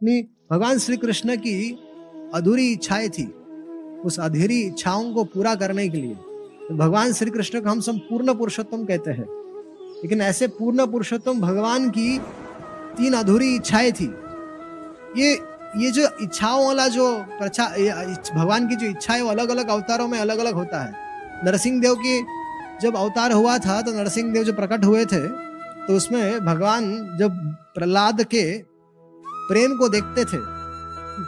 अपनी भगवान श्री कृष्ण की अधूरी इच्छाएं थी, उस अधूरी इच्छाओं को पूरा करने के लिए। तो भगवान श्री कृष्ण को हम सब पूर्ण पुरुषोत्तम कहते हैं, लेकिन ऐसे पूर्ण पुरुषोत्तम भगवान की 3 अधूरी इच्छाएं थी। ये जो इच्छाओं वाला जो भगवान की जो इच्छा है वो अलग अलग अवतारों में अलग अलग होता है। नरसिंह देव की जब अवतार हुआ था तो नरसिंह देव जो प्रकट हुए थे तो उसमें भगवान जब प्रहलाद के प्रेम को देखते थे,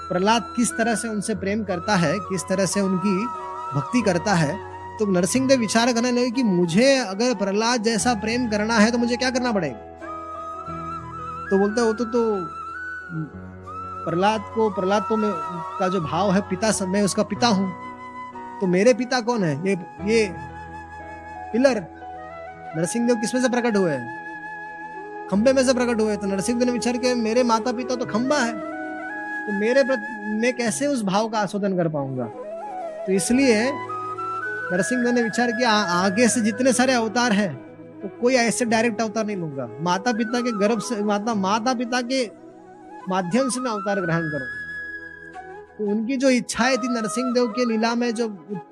प्रहलाद किस तरह से उनसे प्रेम करता है, किस तरह से उनकी भक्ति करता है, तो नरसिंह देव विचार करने लगे कि मुझे अगर प्रहलाद जैसा प्रेम करना है तो मुझे क्या करना पड़ेगा। तो बोलते हो तो प्रहलाद तो मैं का जो भाव है पिता सब, मैं उसका पिता हूं, तो मेरे पिता कौन है? ये पिलर। नरसिंह देव किसमें से प्रकट हुए हैं? खंबे में से प्रकट हुए। तो नरसिंह देव ने विचार किया मेरे माता पिता तो खंबा है, तो मैं कैसे उस भाव का आस्वादन कर पाऊंगा। तो इसलिए नरसिंह देव ने विचार किया आगे से जितने सारे अवतार हैं तो कोई ऐसे डायरेक्ट अवतार नहीं लूंगा, माता पिता के गर्भ से माता पिता के माध्यम से मैं अवतार ग्रहण करूंगा। तो उनकी जो इच्छाएं थी नरसिंह देव के लीला में, जो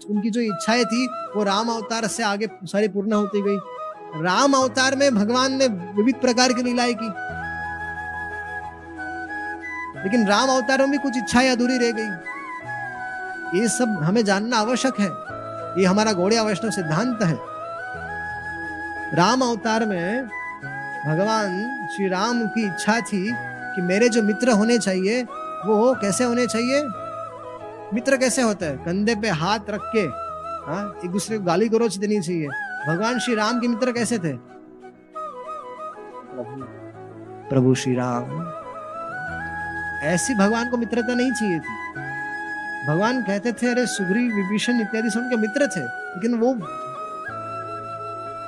उनकी जो इच्छाएं थी वो राम अवतार से आगे सारी पूर्ण होती गई। राम अवतार में भगवान ने विविध प्रकार की लीलाएं की, लेकिन राम अवतार में भी कुछ इच्छाएं अधूरी रह गई। ये सब हमें जानना आवश्यक है, ये हमारा गौड़िया वैष्णव सिद्धांत है। राम अवतार में भगवान श्री राम की इच्छा थी कि मेरे जो मित्र होने चाहिए वो कैसे होने चाहिए। मित्र कैसे होते हैं? कंधे पे हाथ रख के एक दूसरे को गाली गलौज देनी चाहिए। भगवान श्री राम के मित्र कैसे थे? प्रभु श्री राम। ऐसी भगवान को मित्रता नहीं चाहिए थी। भगवान कहते थे अरे सुग्रीव विभीषण इत्यादि सब उनके मित्र थे, लेकिन वो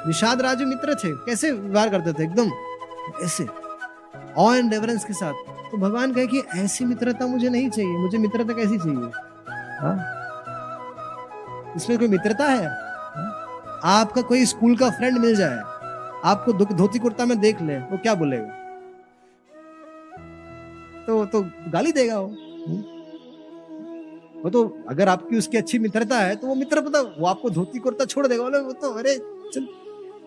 निषाद राजू मित्र थे। कैसे व्यवहार करते थे? एकदम ऐसे ऑ एंड रेवरेंस के साथ। तो भगवान कहे कि ऐसी मित्रता मुझे नहीं चाहिए। मुझे मित्रता कैसी चाहिए? इसमें कोई मित्रता है? आपका कोई स्कूल का फ्रेंड मिल जाए, आपको धोती कुर्ता में देख ले, वो क्या बोलेगा? तो गाली देगा वो तो अगर आपकी उसकी अच्छी मित्रता है तो वो मित्र पता वो आपको धोती कुर्ता छोड़ देगा, बोले वो तो अरे चल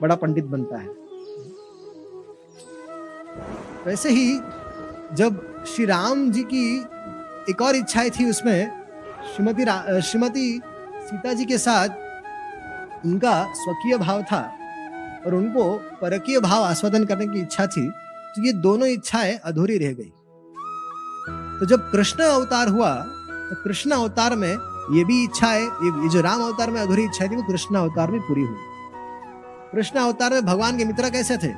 बड़ा पंडित बनता है। वैसे ही जब श्री राम जी की एक और इच्छाएं थी, उसमें श्रीमती सीता जी के साथ उनका स्वकीय भाव था और उनको परकीय भाव आस्वादन करने की इच्छा थी। तो ये दोनों इच्छाएं अधूरी रह गई। तो जब कृष्ण अवतार हुआ तो कृष्ण अवतार में ये भी इच्छाएं, ये जो राम अवतार में अधूरी इच्छा थी वो कृष्ण अवतार में पूरी हुई। कृष्ण अवतार में भगवान के मित्र कैसे थे?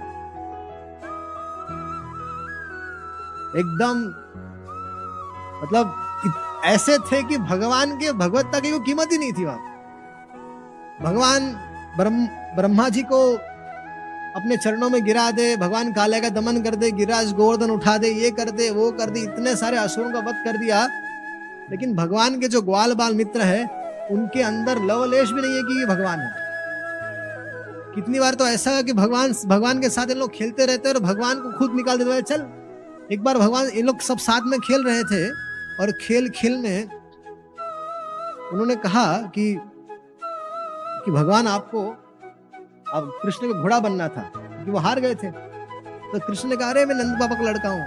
एकदम मतलब ऐसे थे कि भगवान के भगवत्ता की कोई कीमत ही नहीं थी वहां। भगवान ब्रह्मा जी को अपने चरणों में गिरा दे, भगवान काले का दमन कर दे, गिरिराज गोवर्धन उठा दे, ये कर दे वो कर दे, इतने सारे असुरों का वध कर दिया, लेकिन भगवान के जो ग्वाल बाल मित्र है उनके अंदर लवलेश भी नहीं है कि ये भगवान है। कितनी बार तो ऐसा है कि भगवान के साथ इन लोग खेलते रहते और भगवान को खुद निकाल देते। चल एक बार भगवान इन लोग सब साथ में खेल रहे थे और खेल में उन्होंने कहा कि भगवान आपको अब कृष्ण का घोड़ा बनना था कि वो हार गए थे। तो कृष्ण ने कहा अरे मैं नंद बाबा का लड़का हूँ,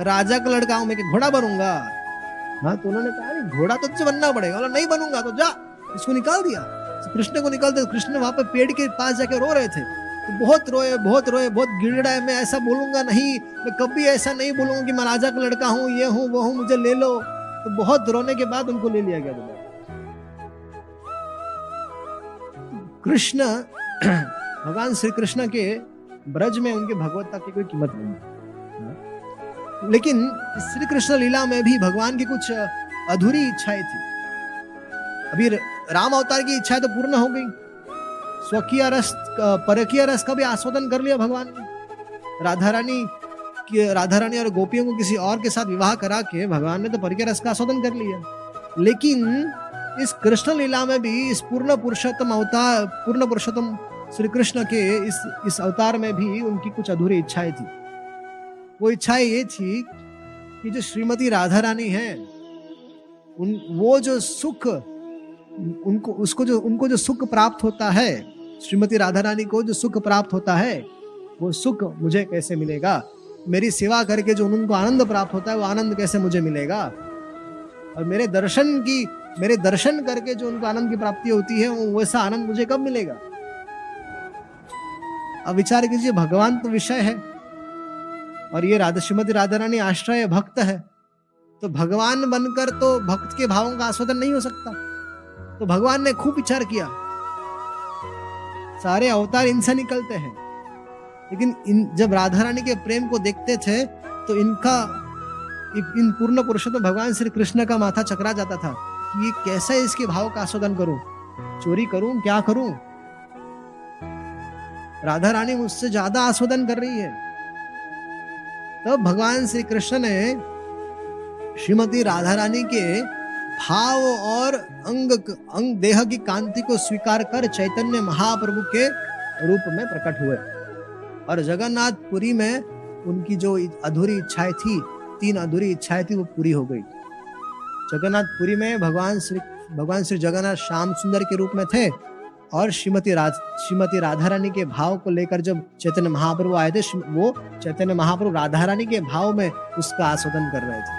राजा का लड़का हूँ, मैं घोड़ा बनूंगा। तो उन्होंने कहा अरे घोड़ा तो तुझे बनना पड़ेगा। बोला नहीं बनूंगा, तो जा। इसको निकाल दिया। तो कृष्ण को निकालते कृष्ण वहां पे पेड़ के पास जाके रो रहे थे। तो बहुत रोए, बहुत गिड़गिड़ाए, मैं ऐसा बोलूंगा नहीं, मैं कभी ऐसा नहीं बोलूंगा कि मैं राजा का लड़का हूँ, ये हूँ वो हूँ, मुझे ले लो। तो बहुत रोने के बाद उनको ले लिया गया दोबारा। कृष्ण भगवान श्री कृष्ण के ब्रज में उनके भगवत्ता की कोई कीमत नहीं, लेकिन श्री कृष्ण लीला में भी भगवान की कुछ अधूरी इच्छाएं थी। अभी राम अवतार की इच्छाएं तो पूर्ण हो गई, स्वकीय रस परकीय रस का भी आस्वादन कर लिया भगवान ने। राधा रानी और गोपियों को किसी और के साथ विवाह करा के भगवान ने तो परकीय रस का आस्वादन कर लिया। लेकिन इस कृष्ण लीला में भी इस पूर्ण पुरुषोत्तम श्री कृष्ण के इस अवतार में भी उनकी कुछ अधूरी इच्छाएं थी। वो इच्छाएं ये थी कि जो श्रीमती राधा रानी है, वो जो सुख उनको जो सुख प्राप्त होता है, श्रीमती राधा रानी को जो सुख प्राप्त होता है, वो सुख मुझे कैसे मिलेगा? मेरी सेवा करके जो उनको आनंद प्राप्त होता है, वो आनंद कैसे मुझे मिलेगा? और मेरे दर्शन करके जो उनको आनंद की प्राप्ति होती है, वो वैसा आनंद मुझे कब मिलेगा? अब विचार कीजिए, भगवान तो विषय है और ये श्रीमती राधा रानी आश्रय भक्त है, तो भगवान बनकर तो भक्त के भावों का आस्वादन नहीं हो सकता। तो भगवान ने खूब विचार किया, सारे अवतार इनसे निकलते हैं, लेकिन जब राधा रानी के प्रेम को देखते थे तो इन पूर्ण पुरुषों तो भगवान श्री कृष्ण का माथा चकरा जाता था कि ये कैसे इसके भाव का आस्वादन करूं, चोरी करूं, क्या करूं? राधा रानी मुझसे ज्यादा आस्वादन कर रही है। तब भगवान श्री कृष्ण ने श्रीमती राधा रानी के भाव और अंग देह की कांति को स्वीकार कर चैतन्य महाप्रभु के रूप में प्रकट हुए और जगन्नाथपुरी में उनकी जो अधूरी इच्छाएं थी, 3 अधूरी इच्छाएं थी, वो पूरी हो गई। जगन्नाथपुरी में भगवान श्री जगन्नाथ श्याम सुंदर के रूप में थे और श्रीमती राधा रानी के भाव को लेकर जब चैतन्य महाप्रभु आए थे, वो चैतन्य महाप्रभु राधा रानी के भाव में उसका आस्वादन कर रहे थे।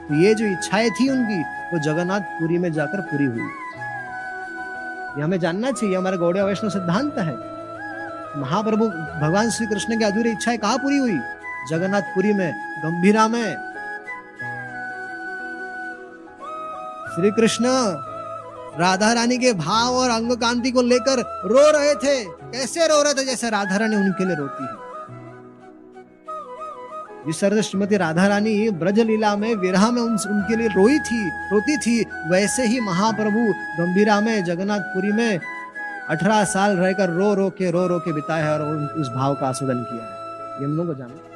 तो ये जो इच्छाएं थी उनकी, वो जगन्नाथपुरी में जाकर पूरी हुई। ये हमें जानना चाहिए, हमारा गौड़ीय वैष्णव सिद्धांत है। महाप्रभु भगवान श्री कृष्ण की अधूरी इच्छाएं कहाँ पूरी हुई? जगन्नाथपुरी में, गंभीरा में। श्री कृष्ण राधा रानी के भाव और अंग कांति को लेकर रो रहे थे। कैसे रो रहे थे? जैसे राधा रानी उनके लिए रोती है। जिस तरह से श्रीमती राधा रानी ब्रज लीला में, विरह में उनके लिए रोती थी, वैसे ही महाप्रभु गंभीरा में, जगन्नाथपुरी में 18 साल रहकर रो रो के बिताए है और उस भाव का आस्वादन किया है। ये हम लोगों को जानना।